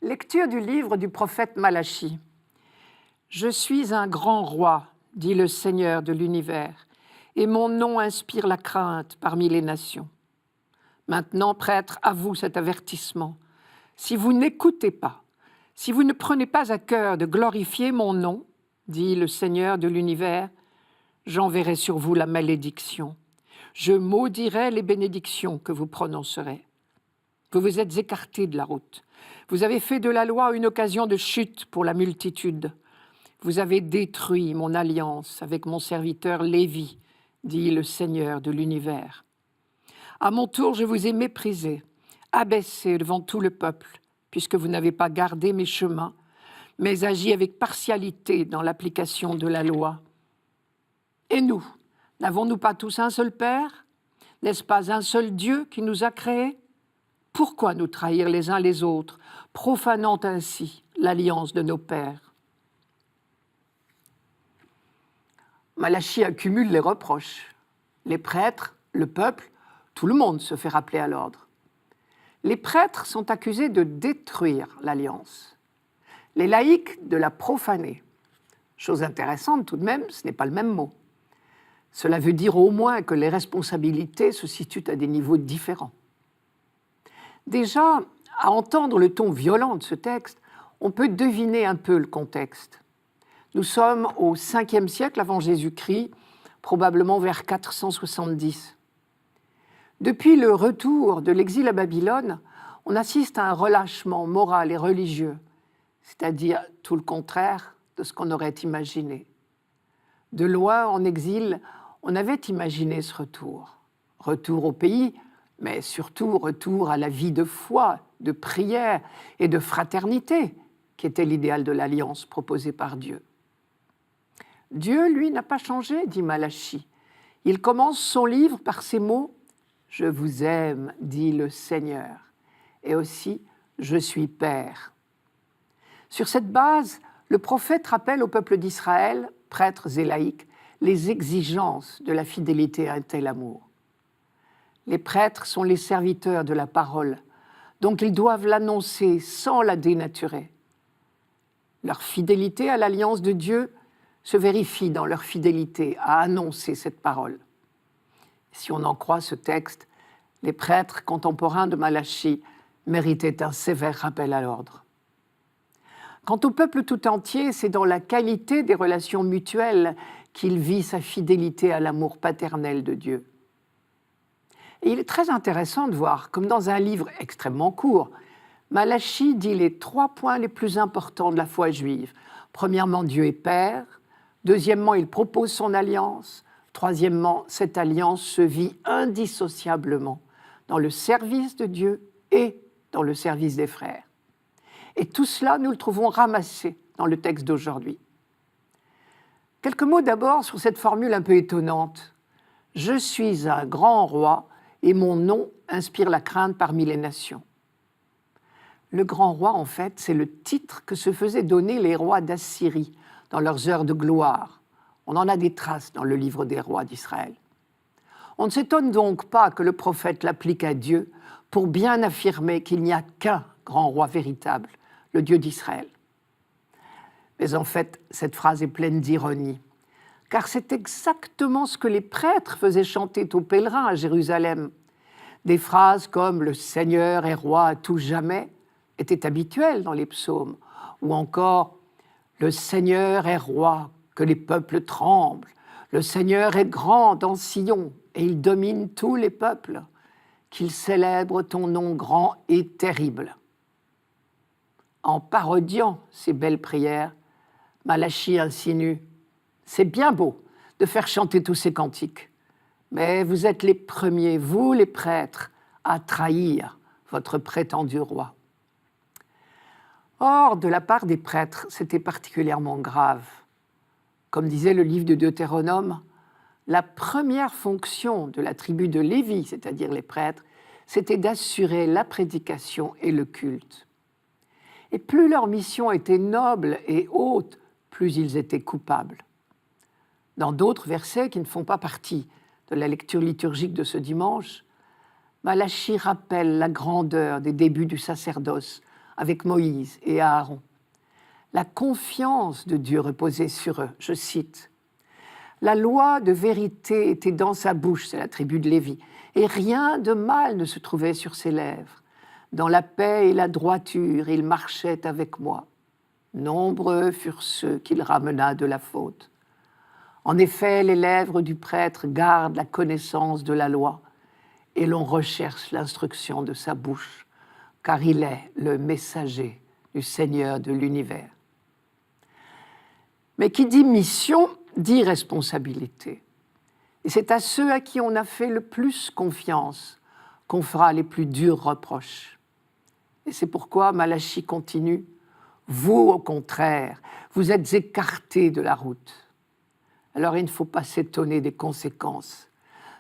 Lecture du livre du prophète Malachie. Je suis un grand roi, dit le Seigneur de l'univers, et mon nom inspire la crainte parmi les nations. Maintenant, prêtres, à vous cet avertissement. Si vous n'écoutez pas, si vous ne prenez pas à cœur de glorifier mon nom, dit le Seigneur de l'univers, j'enverrai sur vous la malédiction. Je maudirai les bénédictions que vous prononcerez. Vous vous êtes écartés de la route. Vous avez fait de la loi une occasion de chute pour la multitude. Vous avez détruit mon alliance avec mon serviteur Lévi, dit le Seigneur de l'univers. À mon tour, je vous ai méprisé, abaissé devant tout le peuple, puisque vous n'avez pas gardé mes chemins, mais agi avec partialité dans l'application de la loi. Et nous, n'avons-nous pas tous un seul Père? N'est-ce pas un seul Dieu qui nous a créés? Pourquoi nous trahir les uns les autres, profanant ainsi l'alliance de nos pères? Malachie accumule les reproches. Les prêtres, le peuple, tout le monde se fait rappeler à l'ordre. Les prêtres sont accusés de détruire l'alliance. Les laïcs de la profaner. Chose intéressante tout de même, ce n'est pas le même mot. Cela veut dire au moins que les responsabilités se situent à des niveaux différents. Déjà, à entendre le ton violent de ce texte, on peut deviner un peu le contexte. Nous sommes au 5e siècle avant Jésus-Christ, probablement vers 470. Depuis le retour de l'exil à Babylone, on assiste à un relâchement moral et religieux, c'est-à-dire tout le contraire de ce qu'on aurait imaginé. De loin, en exil, on avait imaginé ce retour. Retour au pays, mais surtout retour à la vie de foi, de prière et de fraternité, qui était l'idéal de l'alliance proposée par Dieu. Dieu, lui, n'a pas changé, dit Malachie. Il commence son livre par ces mots « Je vous aime, dit le Seigneur » et aussi « Je suis Père ». Sur cette base, le prophète rappelle au peuple d'Israël, prêtres et laïcs, les exigences de la fidélité à un tel amour. Les prêtres sont les serviteurs de la parole, donc ils doivent l'annoncer sans la dénaturer. Leur fidélité à l'alliance de Dieu se vérifie dans leur fidélité à annoncer cette parole. Si on en croit ce texte, les prêtres contemporains de Malachie méritaient un sévère rappel à l'ordre. Quant au peuple tout entier, c'est dans la qualité des relations mutuelles qu'il vit sa fidélité à l'amour paternel de Dieu. Et il est très intéressant de voir, comme dans un livre extrêmement court, Malachie dit les 3 points les plus importants de la foi juive. Premièrement, Dieu est Père. Deuxièmement, il propose son alliance. Troisièmement, cette alliance se vit indissociablement dans le service de Dieu et dans le service des frères. Et tout cela, nous le trouvons ramassé dans le texte d'aujourd'hui. Quelques mots d'abord sur cette formule un peu étonnante. « Je suis un grand roi et mon nom inspire la crainte parmi les nations. » Le grand roi, en fait, c'est le titre que se faisaient donner les rois d'Assyrie dans leurs heures de gloire. On en a des traces dans le livre des rois d'Israël. On ne s'étonne donc pas que le prophète l'applique à Dieu pour bien affirmer qu'il n'y a qu'un grand roi véritable, le Dieu d'Israël. Mais en fait, cette phrase est pleine d'ironie, car c'est exactement ce que les prêtres faisaient chanter aux pèlerins à Jérusalem. Des phrases comme « Le Seigneur est roi à tout jamais » étaient habituelles dans les psaumes, ou encore « Le Seigneur est roi, que les peuples tremblent. Le Seigneur est grand dans Sion, et il domine tous les peuples. Qu'il célèbre ton nom grand et terrible. » En parodiant ces belles prières, Malachie insinue « C'est bien beau de faire chanter tous ces cantiques, mais vous êtes les premiers, vous les prêtres, à trahir votre prétendu roi. » Or, de la part des prêtres, c'était particulièrement grave. Comme disait le livre de Deutéronome, la première fonction de la tribu de Lévi, c'est-à-dire les prêtres, c'était d'assurer la prédication et le culte. Et plus leur mission était noble et haute, plus ils étaient coupables. Dans d'autres versets qui ne font pas partie de la lecture liturgique de ce dimanche, Malachie rappelle la grandeur des débuts du sacerdoce avec Moïse et Aaron. La confiance de Dieu reposait sur eux. Je cite, « La loi de vérité était dans sa bouche, c'est la tribu de Lévi, et rien de mal ne se trouvait sur ses lèvres. Dans la paix et la droiture, il marchait avec moi. Nombreux furent ceux qu'il ramena de la faute. En effet, les lèvres du prêtre gardent la connaissance de la loi, et l'on recherche l'instruction de sa bouche, car il est le messager du Seigneur de l'univers. » Mais qui dit mission, dit responsabilité. Et c'est à ceux à qui on a fait le plus confiance qu'on fera les plus durs reproches. Et c'est pourquoi Malachie continue, « Vous, au contraire, vous êtes écartés de la route. » Alors il ne faut pas s'étonner des conséquences.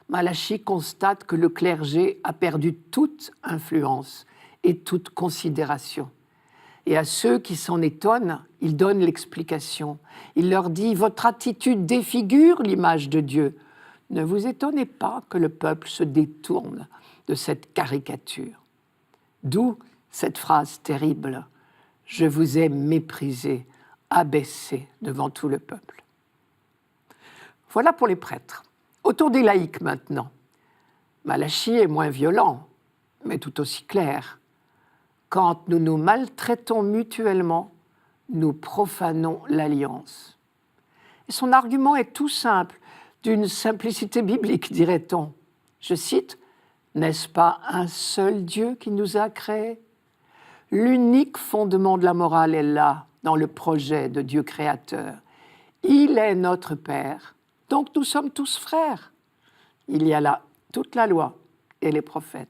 Malachie constate que le clergé a perdu toute influence et toute considération. Et à ceux qui s'en étonnent, il donne l'explication. Il leur dit « Votre attitude défigure l'image de Dieu. Ne vous étonnez pas que le peuple se détourne de cette caricature. » D'où cette phrase terrible « Je vous ai méprisé, abaissé devant tout le peuple. » Voilà pour les prêtres. Autour des laïcs maintenant. Malachie est moins violent, mais tout aussi clair. Quand nous nous maltraitons mutuellement, nous profanons l'alliance. Et son argument est tout simple, d'une simplicité biblique, dirait-on. Je cite, « N'est-ce pas un seul Dieu qui nous a créés ? L'unique fondement de la morale est là, dans le projet de Dieu créateur. Il est notre Père, donc nous sommes tous frères. Il y a là toute la loi et les prophètes. »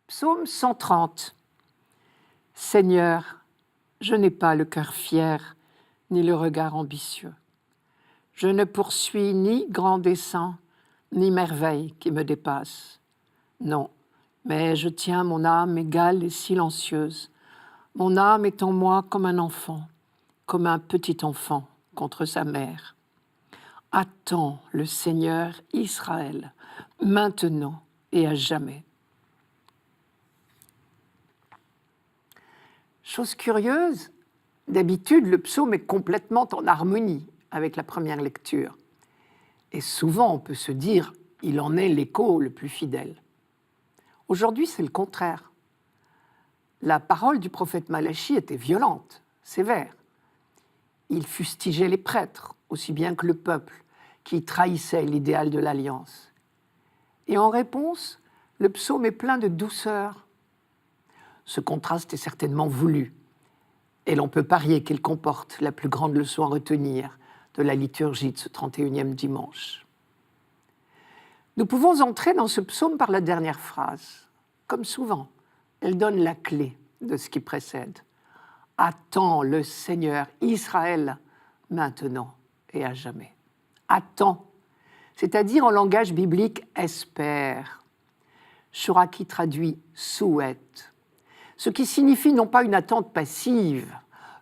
Psaume 130. Seigneur, je n'ai pas le cœur fier, ni le regard ambitieux. Je ne poursuis ni grand dessein, ni merveille qui me dépasse. Non, mais je tiens mon âme égale et silencieuse. Mon âme est en moi comme un enfant, comme un petit enfant contre sa mère. Attends le Seigneur Israël, maintenant et à jamais. Chose curieuse, d'habitude, le psaume est complètement en harmonie avec la première lecture. Et souvent, on peut se dire, il en est l'écho le plus fidèle. Aujourd'hui, c'est le contraire. La parole du prophète Malachie était violente, sévère. Il fustigeait les prêtres, aussi bien que le peuple, qui trahissait l'idéal de l'alliance. Et en réponse, le psaume est plein de douceur. Ce contraste est certainement voulu, et l'on peut parier qu'il comporte la plus grande leçon à retenir de la liturgie de ce 31e dimanche. Nous pouvons entrer dans ce psaume par la dernière phrase. Comme souvent, elle donne la clé de ce qui précède. « Attends le Seigneur Israël maintenant et à jamais. » Attends, c'est-à-dire en langage biblique « espère ». Chouraki traduit « souhaite ». Ce qui signifie non pas une attente passive,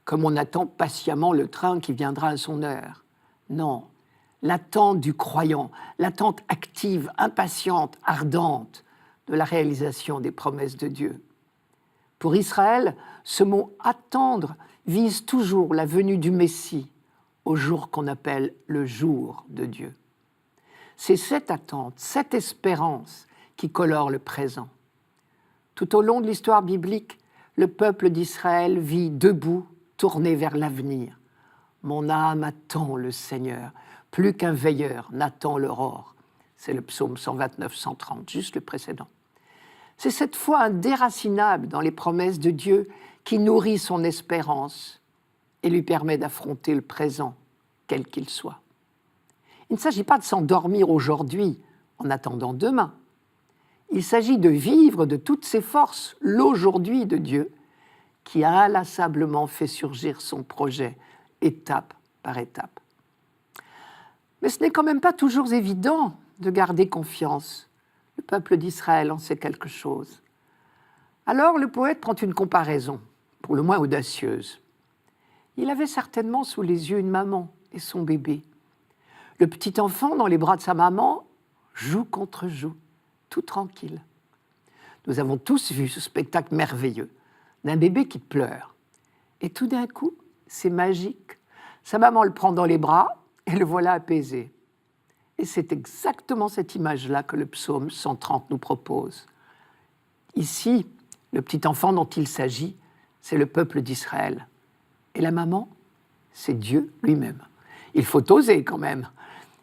comme on attend patiemment le train qui viendra à son heure. Non, l'attente du croyant, l'attente active, impatiente, ardente de la réalisation des promesses de Dieu. Pour Israël, ce mot « attendre » vise toujours la venue du Messie, au jour qu'on appelle le jour de Dieu. C'est cette attente, cette espérance qui colore le présent. Tout au long de l'histoire biblique, le peuple d'Israël vit debout, tourné vers l'avenir. Mon âme attend le Seigneur, plus qu'un veilleur n'attend l'aurore. C'est le psaume 129-130, juste le précédent. C'est cette foi indéracinable dans les promesses de Dieu qui nourrit son espérance et lui permet d'affronter le présent, quel qu'il soit. Il ne s'agit pas de s'endormir aujourd'hui en attendant demain. Il s'agit de vivre de toutes ses forces l'aujourd'hui de Dieu qui a inlassablement fait surgir son projet, étape par étape. Mais ce n'est quand même pas toujours évident de garder confiance. Le peuple d'Israël en sait quelque chose. Alors le poète prend une comparaison, pour le moins audacieuse. Il avait certainement sous les yeux une maman et son bébé. Le petit enfant dans les bras de sa maman joue contre joue, tout tranquille. Nous avons tous vu ce spectacle merveilleux d'un bébé qui pleure. Et tout d'un coup, c'est magique. Sa maman le prend dans les bras et le voilà apaisé. Et c'est exactement cette image-là que le psaume 130 nous propose. Ici, le petit enfant dont il s'agit, c'est le peuple d'Israël. Et la maman, c'est Dieu lui-même. Il faut oser quand même.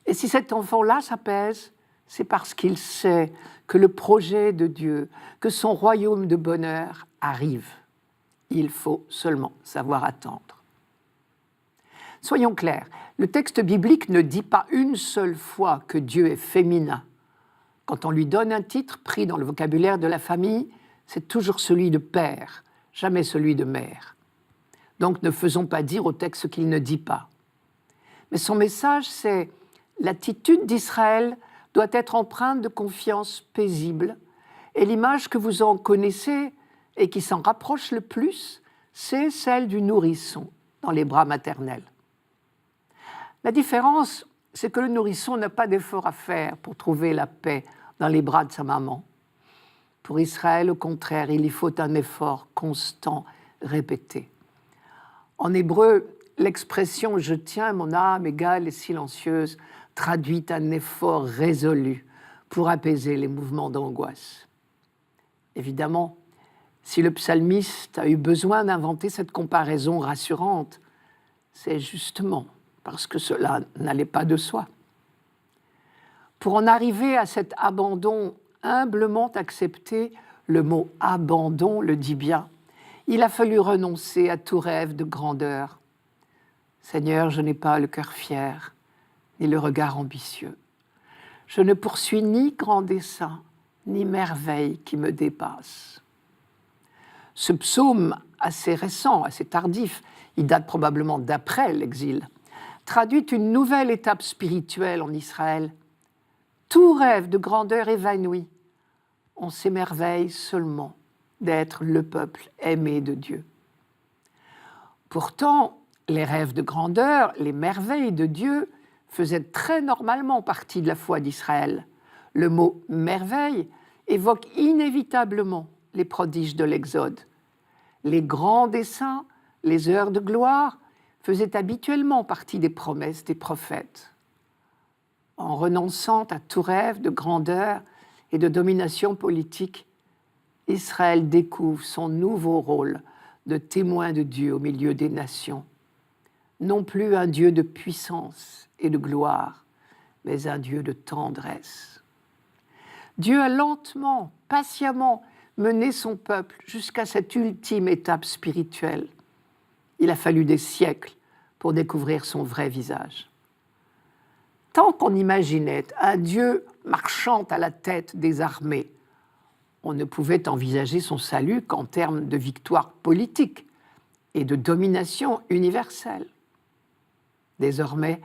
Et si cet enfant-là s'apaise, c'est parce qu'il sait que le projet de Dieu, que son royaume de bonheur arrive. Il faut seulement savoir attendre. Soyons clairs, le texte biblique ne dit pas une seule fois que Dieu est féminin. Quand on lui donne un titre pris dans le vocabulaire de la famille, c'est toujours celui de père, jamais celui de mère. Donc ne faisons pas dire au texte ce qu'il ne dit pas. Mais son message, c'est l'attitude d'Israël doit être empreinte de confiance paisible. Et l'image que vous en connaissez et qui s'en rapproche le plus, c'est celle du nourrisson dans les bras maternels. La différence, c'est que le nourrisson n'a pas d'effort à faire pour trouver la paix dans les bras de sa maman. Pour Israël, au contraire, il y faut un effort constant, répété. En hébreu, l'expression « je tiens mon âme égale et silencieuse » traduit un effort résolu pour apaiser les mouvements d'angoisse. Évidemment, si le psalmiste a eu besoin d'inventer cette comparaison rassurante, c'est justement parce que cela n'allait pas de soi. Pour en arriver à cet abandon humblement accepté, le mot « abandon » le dit bien, il a fallu renoncer à tout rêve de grandeur. Seigneur, je n'ai pas le cœur fier, ni le regard ambitieux. Je ne poursuis ni grand dessein, ni merveille qui me dépasse. Ce psaume assez récent, assez tardif, il date probablement d'après l'exil, traduit une nouvelle étape spirituelle en Israël. Tout rêve de grandeur évanoui, on s'émerveille seulement d'être le peuple aimé de Dieu. Pourtant, les rêves de grandeur, les merveilles de Dieu faisaient très normalement partie de la foi d'Israël. Le mot « merveille » évoque inévitablement les prodiges de l'Exode. Les grands desseins, les heures de gloire faisaient habituellement partie des promesses des prophètes. En renonçant à tout rêve de grandeur et de domination politique, Israël découvre son nouveau rôle de témoin de Dieu au milieu des nations. Non plus un Dieu de puissance et de gloire, mais un Dieu de tendresse. Dieu a lentement, patiemment mené son peuple jusqu'à cette ultime étape spirituelle. Il a fallu des siècles pour découvrir son vrai visage. Tant qu'on imaginait un Dieu marchant à la tête des armées, on ne pouvait envisager son salut qu'en termes de victoire politique et de domination universelle. Désormais,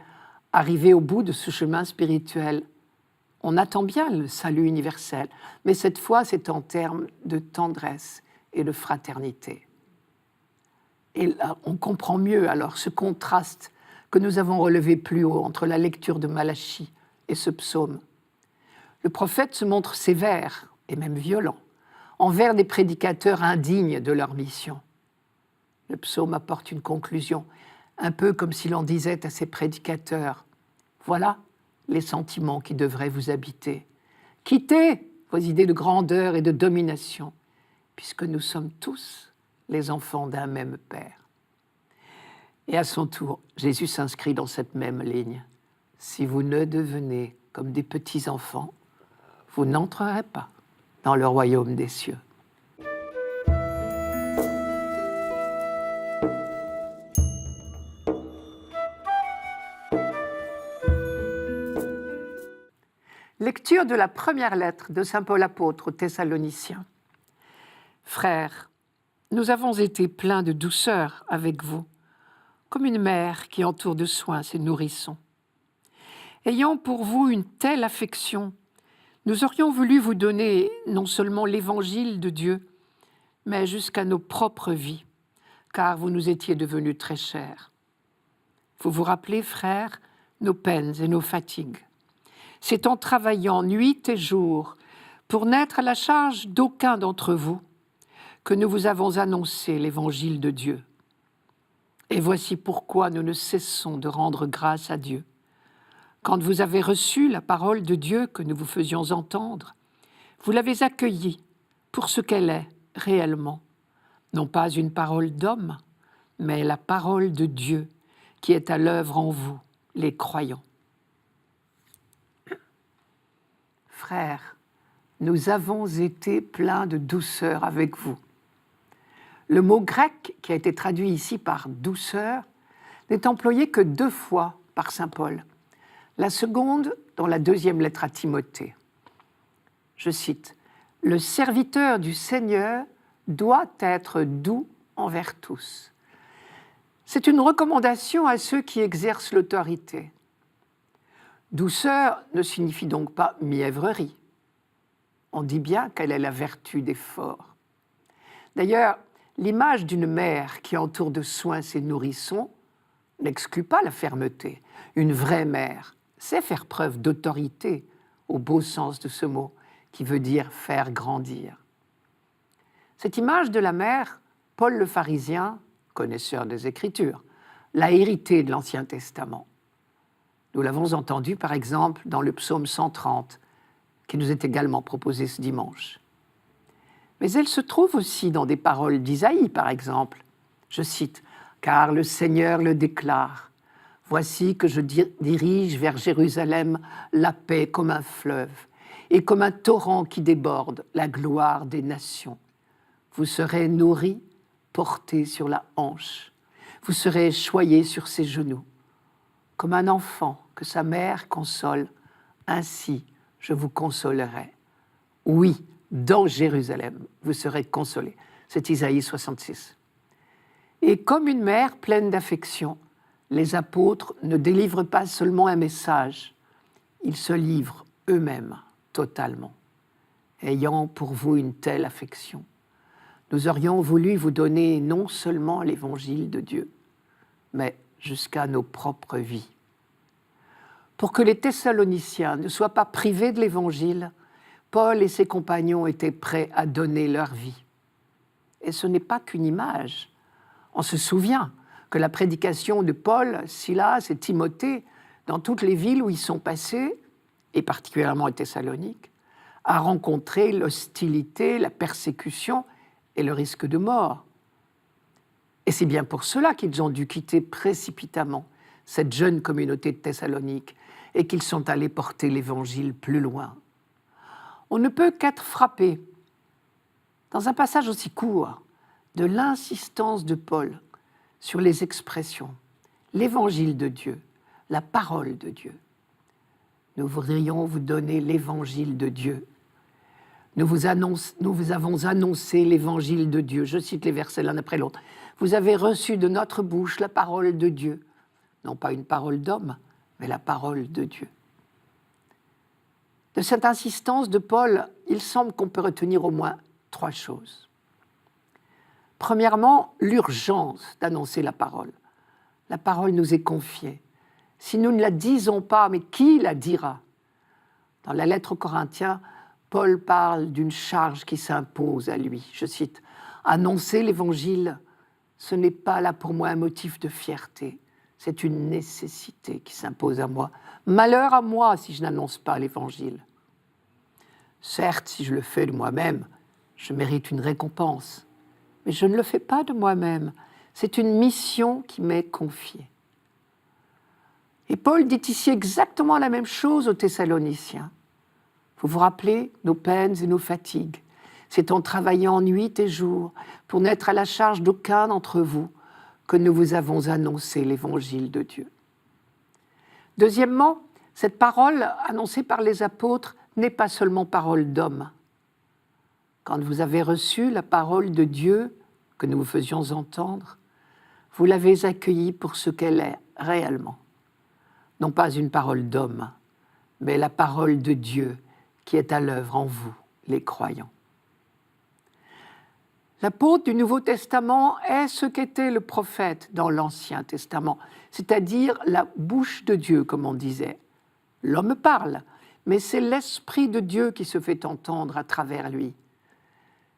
arrivé au bout de ce chemin spirituel, on attend bien le salut universel, mais cette fois, c'est en termes de tendresse et de fraternité. Et là, on comprend mieux alors ce contraste que nous avons relevé plus haut entre la lecture de Malachie et ce psaume. Le prophète se montre sévère et même violent envers des prédicateurs indignes de leur mission. Le psaume apporte une conclusion, un peu comme si l'on disait à ces prédicateurs « Voilà les sentiments qui devraient vous habiter. Quittez vos idées de grandeur et de domination, puisque nous sommes tous les enfants d'un même Père. » Et à son tour, Jésus s'inscrit dans cette même ligne. « Si vous ne devenez comme des petits-enfants, vous n'entrerez pas dans le royaume des cieux. » Lecture de la première lettre de saint Paul apôtre aux Thessaloniciens. Frères, nous avons été pleins de douceur avec vous, comme une mère qui entoure de soins ses nourrissons. Ayant pour vous une telle affection, nous aurions voulu vous donner non seulement l'évangile de Dieu, mais jusqu'à nos propres vies, car vous nous étiez devenus très chers. Vous vous rappelez, frères, nos peines et nos fatigues. C'est en travaillant nuit et jour pour n'être à la charge d'aucun d'entre vous que nous vous avons annoncé l'évangile de Dieu. Et voici pourquoi nous ne cessons de rendre grâce à Dieu. Quand vous avez reçu la parole de Dieu que nous vous faisions entendre, vous l'avez accueillie pour ce qu'elle est réellement, non pas une parole d'homme, mais la parole de Dieu qui est à l'œuvre en vous, les croyants. Frères, nous avons été pleins de douceur avec vous. Le mot grec qui a été traduit ici par douceur n'est employé que 2 fois par saint Paul. La seconde dans la 2e lettre à Timothée. Je cite, « Le serviteur du Seigneur doit être doux envers tous. » C'est une recommandation à ceux qui exercent l'autorité. Douceur ne signifie donc pas mièvrerie. On dit bien quelle est la vertu des forts. D'ailleurs, l'image d'une mère qui entoure de soins ses nourrissons n'exclut pas la fermeté. Une vraie mère sait faire preuve d'autorité, au beau sens de ce mot, qui veut dire faire grandir. Cette image de la mère, Paul le pharisien, connaisseur des Écritures, l'a héritée de l'Ancien Testament. Nous l'avons entendu, par exemple, dans le psaume 130, qui nous est également proposé ce dimanche. Mais elle se trouve aussi dans des paroles d'Isaïe, par exemple. Je cite, « Car le Seigneur le déclare, voici que je dirige vers Jérusalem la paix comme un fleuve, et comme un torrent qui déborde la gloire des nations. Vous serez nourris, portés sur la hanche, vous serez choyés sur ses genoux. Comme un enfant que sa mère console, ainsi je vous consolerai. Oui, dans Jérusalem, vous serez consolés. » C'est Isaïe 66. Et comme une mère pleine d'affection, les apôtres ne délivrent pas seulement un message, ils se livrent eux-mêmes totalement, ayant pour vous une telle affection. Nous aurions voulu vous donner non seulement l'évangile de Dieu, mais jusqu'à nos propres vies. Pour que les Thessaloniciens ne soient pas privés de l'évangile, Paul et ses compagnons étaient prêts à donner leur vie. Et ce n'est pas qu'une image. On se souvient que la prédication de Paul, Silas et Timothée, dans toutes les villes où ils sont passés, et particulièrement à Thessalonique, a rencontré l'hostilité, la persécution et le risque de mort. Et c'est bien pour cela qu'ils ont dû quitter précipitamment cette jeune communauté de Thessalonique et qu'ils sont allés porter l'Évangile plus loin. On ne peut qu'être frappé, dans un passage aussi court, de l'insistance de Paul sur les expressions, l'Évangile de Dieu, la parole de Dieu. Nous voudrions vous donner l'Évangile de Dieu. Nous vous avons annoncé l'Évangile de Dieu. Je cite les versets l'un après l'autre. Vous avez reçu de notre bouche la parole de Dieu. Non pas une parole d'homme, mais la parole de Dieu. De cette insistance de Paul, il semble qu'on peut retenir au moins 3 choses. Premièrement, l'urgence d'annoncer la parole. La parole nous est confiée. Si nous ne la disons pas, mais qui la dira? Dans la lettre aux Corinthiens, Paul parle d'une charge qui s'impose à lui. Je cite, « Annoncer l'Évangile, ce n'est pas là pour moi un motif de fierté, c'est une nécessité qui s'impose à moi. Malheur à moi si je n'annonce pas l'Évangile. Certes, si je le fais de moi-même, je mérite une récompense, mais je ne le fais pas de moi-même. C'est une mission qui m'est confiée. » Et Paul dit ici exactement la même chose aux Thessaloniciens. Vous vous rappelez nos peines et nos fatigues. C'est en travaillant nuit et jour pour n'être à la charge d'aucun d'entre vous que nous vous avons annoncé l'évangile de Dieu. Deuxièmement, cette parole annoncée par les apôtres n'est pas seulement parole d'homme. Quand vous avez reçu la parole de Dieu que nous vous faisions entendre, vous l'avez accueillie pour ce qu'elle est réellement. Non pas une parole d'homme, mais la parole de Dieu qui est à l'œuvre en vous, les croyants. L'apôtre du Nouveau Testament est ce qu'était le prophète dans l'Ancien Testament, c'est-à-dire la bouche de Dieu, comme on disait. L'homme parle, mais c'est l'Esprit de Dieu qui se fait entendre à travers lui.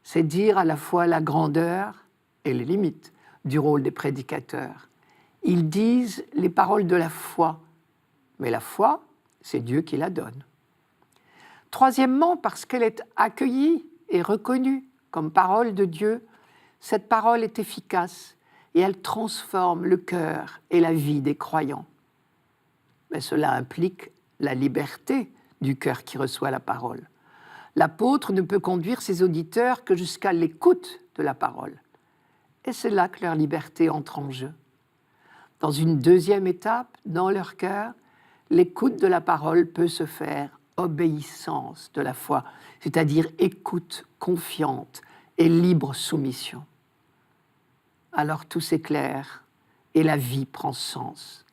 C'est dire à la fois la grandeur et les limites du rôle des prédicateurs. Ils disent les paroles de la foi, mais la foi, c'est Dieu qui la donne. Troisièmement, parce qu'elle est accueillie et reconnue comme parole de Dieu, cette parole est efficace et elle transforme le cœur et la vie des croyants. Mais cela implique la liberté du cœur qui reçoit la parole. L'apôtre ne peut conduire ses auditeurs que jusqu'à l'écoute de la parole. Et c'est là que leur liberté entre en jeu. Dans une deuxième étape, dans leur cœur, l'écoute de la parole peut se faire obéissance de la foi, c'est-à-dire écoute confiante et libre soumission. Alors tout s'éclaire et la vie prend sens.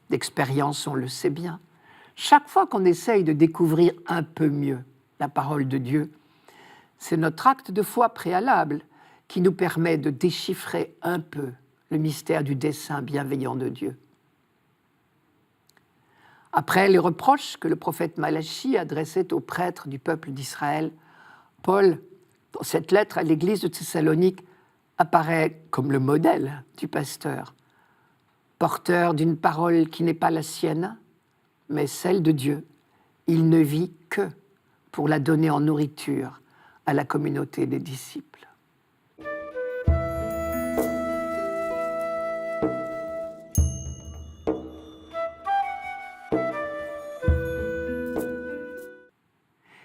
D'expérience, on le sait bien. Chaque fois qu'on essaye de découvrir un peu mieux la parole de Dieu, c'est notre acte de foi préalable qui nous permet de déchiffrer un peu le mystère du dessein bienveillant de Dieu. Après les reproches que le prophète Malachie adressait aux prêtres du peuple d'Israël, Paul, dans cette lettre à l'église de Thessalonique, apparaît comme le modèle du pasteur, porteur d'une parole qui n'est pas la sienne, mais celle de Dieu. Il ne vit que pour la donner en nourriture à la communauté des disciples.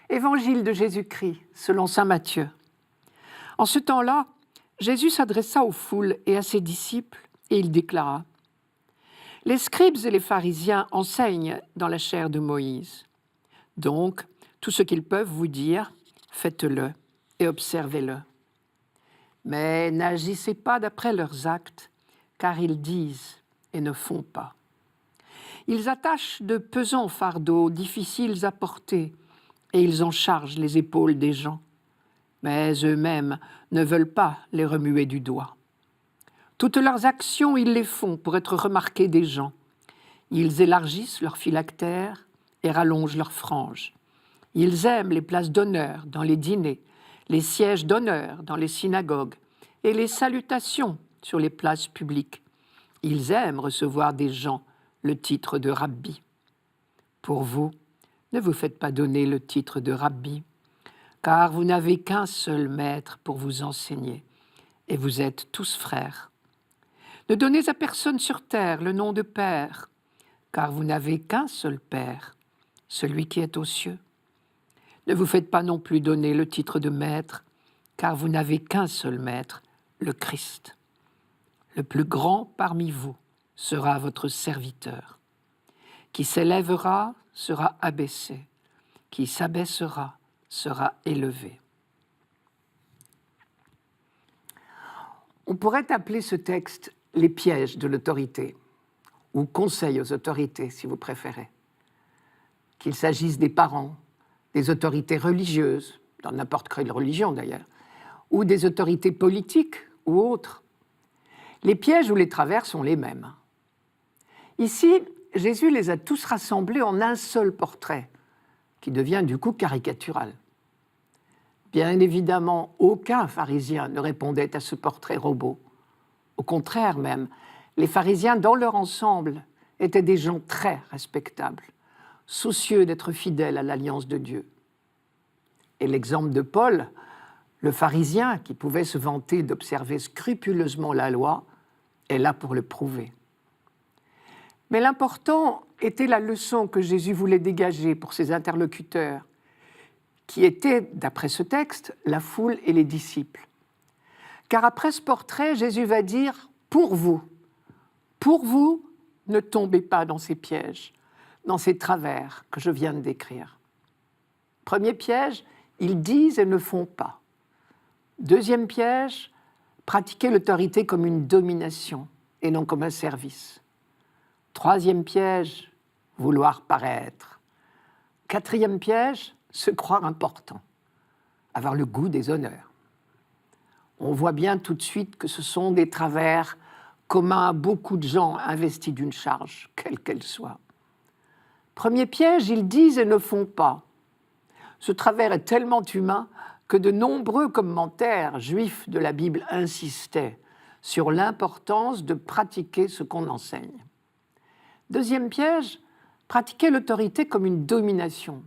Évangile de Jésus-Christ, selon saint Matthieu. En ce temps-là, Jésus s'adressa aux foules et à ses disciples, et il déclara : « Les scribes et les pharisiens enseignent dans la chair de Moïse. Donc, tout ce qu'ils peuvent vous dire, faites-le et observez-le. Mais n'agissez pas d'après leurs actes, car ils disent et ne font pas. Ils attachent de pesants fardeaux difficiles à porter, et ils en chargent les épaules des gens, mais eux-mêmes ne veulent pas les remuer du doigt. Toutes leurs actions, ils les font pour être remarqués des gens. Ils élargissent leurs phylactères et rallongent leurs franges. Ils aiment les places d'honneur dans les dîners, les sièges d'honneur dans les synagogues et les salutations sur les places publiques. Ils aiment recevoir des gens le titre de rabbi. Pour vous, ne vous faites pas donner le titre de rabbi, car vous n'avez qu'un seul maître pour vous enseigner, et vous êtes tous frères. Ne donnez à personne sur terre le nom de Père, car vous n'avez qu'un seul Père, celui qui est aux cieux. Ne vous faites pas non plus donner le titre de Maître, car vous n'avez qu'un seul Maître, le Christ. Le plus grand parmi vous sera votre serviteur. Qui s'élèvera sera abaissé, qui s'abaissera sera élevé. » On pourrait appeler ce texte « les pièges de l'autorité » ou « conseil aux autorités » si vous préférez. Qu'il s'agisse des parents, des autorités religieuses, dans n'importe quelle religion d'ailleurs, ou des autorités politiques ou autres. Les pièges ou les travers sont les mêmes. Ici, Jésus les a tous rassemblés en un seul portrait, qui devient du coup caricatural. Bien évidemment, aucun pharisien ne répondait à ce portrait robot. Au contraire même, les pharisiens, dans leur ensemble, étaient des gens très respectables, soucieux d'être fidèles à l'alliance de Dieu. Et l'exemple de Paul, le pharisien qui pouvait se vanter d'observer scrupuleusement la loi, est là pour le prouver. Mais l'important était la leçon que Jésus voulait dégager pour ses interlocuteurs, qui étaient, d'après ce texte, la foule et les disciples. Car après ce portrait, Jésus va dire « pour vous, ne tombez pas dans ces pièges, dans ces travers que je viens de décrire. » Premier piège, ils disent et ne font pas. Deuxième piège, pratiquer l'autorité comme une domination et non comme un service. Troisième piège, vouloir paraître. Quatrième piège, se croire important, avoir le goût des honneurs. On voit bien tout de suite que ce sont des travers communs à beaucoup de gens investis d'une charge, quelle qu'elle soit. Premier piège, ils disent et ne font pas. Ce travers est tellement humain que de nombreux commentaires juifs de la Bible insistaient sur l'importance de pratiquer ce qu'on enseigne. Deuxième piège, pratiquer l'autorité comme une domination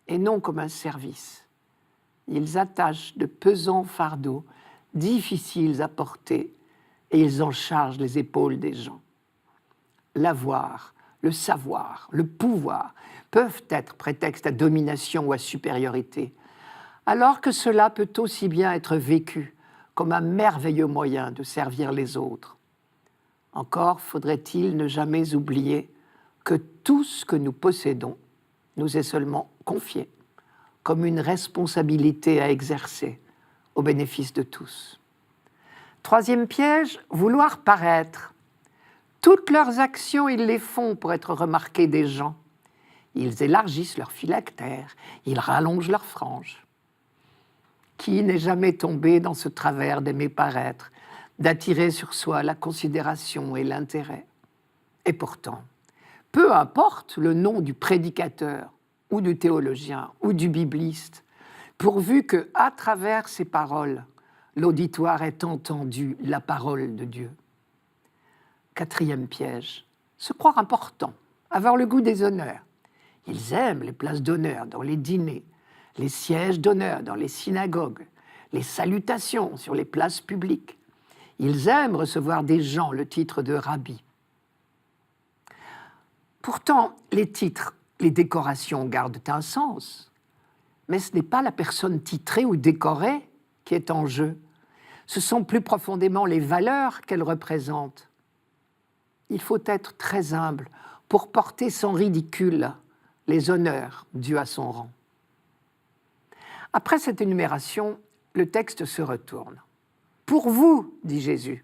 et non comme un service. Ils attachent de pesants fardeaux difficiles à porter et ils en chargent les épaules des gens. L'avoir, le savoir, le pouvoir peuvent être prétexte à domination ou à supériorité, alors que cela peut aussi bien être vécu comme un merveilleux moyen de servir les autres. Encore faudrait-il ne jamais oublier que tout ce que nous possédons nous est seulement confié comme une responsabilité à exercer au bénéfice de tous. Troisième piège, vouloir paraître. Toutes leurs actions, ils les font pour être remarqués des gens. Ils élargissent leurs phylactères, ils rallongent leurs franges. Qui n'est jamais tombé dans ce travers d'aimer paraître, d'attirer sur soi la considération et l'intérêt? Et pourtant, peu importe le nom du prédicateur, ou du théologien, ou du bibliste, pourvu que, à travers ces paroles, l'auditoire ait entendu la parole de Dieu. Quatrième piège, se croire important, avoir le goût des honneurs. Ils aiment les places d'honneur dans les dîners, les sièges d'honneur dans les synagogues, les salutations sur les places publiques. Ils aiment recevoir des gens le titre de rabbi. Pourtant, les titres, les décorations gardent un sens, mais ce n'est pas la personne titrée ou décorée qui est en jeu. Ce sont plus profondément les valeurs qu'elle représente. Il faut être très humble pour porter sans ridicule les honneurs dus à son rang. Après cette énumération, le texte se retourne. Pour vous, dit Jésus.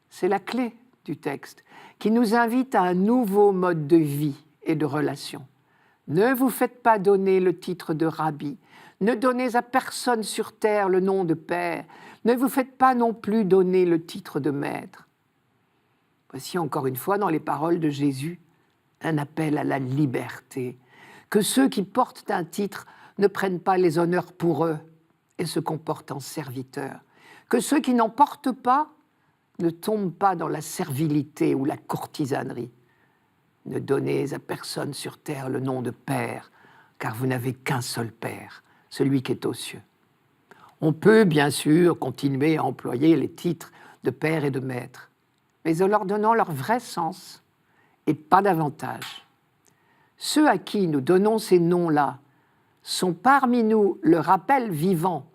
C'est la clé du texte qui nous invite à un nouveau mode de vie et de relation. Ne vous faites pas donner le titre de rabbi, ne donnez à personne sur terre le nom de père, ne vous faites pas non plus donner le titre de maître. Voici encore une fois dans les paroles de Jésus un appel à la liberté, que ceux qui portent un titre ne prennent pas les honneurs pour eux et se comportent en serviteurs, que ceux qui n'en portent pas ne tombent pas dans la servilité ou la courtisanerie. Ne donnez à personne sur terre le nom de Père, car vous n'avez qu'un seul Père, celui qui est aux cieux. On peut bien sûr continuer à employer les titres de Père et de Maître, mais en leur donnant leur vrai sens et pas davantage. Ceux à qui nous donnons ces noms-là sont parmi nous le rappel vivant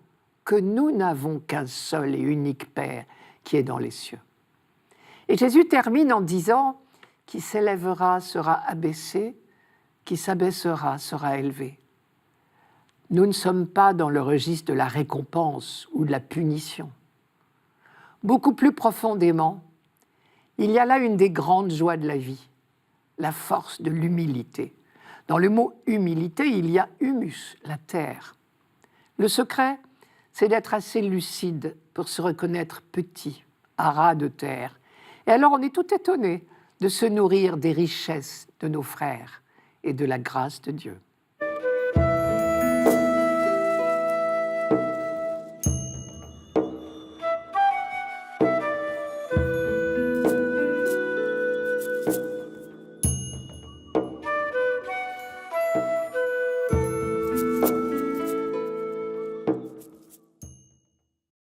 que nous n'avons qu'un seul et unique Père qui est dans les cieux. Et Jésus termine en disant « Qui s'élèvera sera abaissé, qui s'abaissera sera élevé ». Nous ne sommes pas dans le registre de la récompense ou de la punition. Beaucoup plus profondément, il y a là une des grandes joies de la vie, la force de l'humilité. Dans le mot humilité, il y a humus, la terre. Le secret, c'est d'être assez lucide pour se reconnaître petit, à ras de terre. Et alors on est tout étonné de se nourrir des richesses de nos frères et de la grâce de Dieu.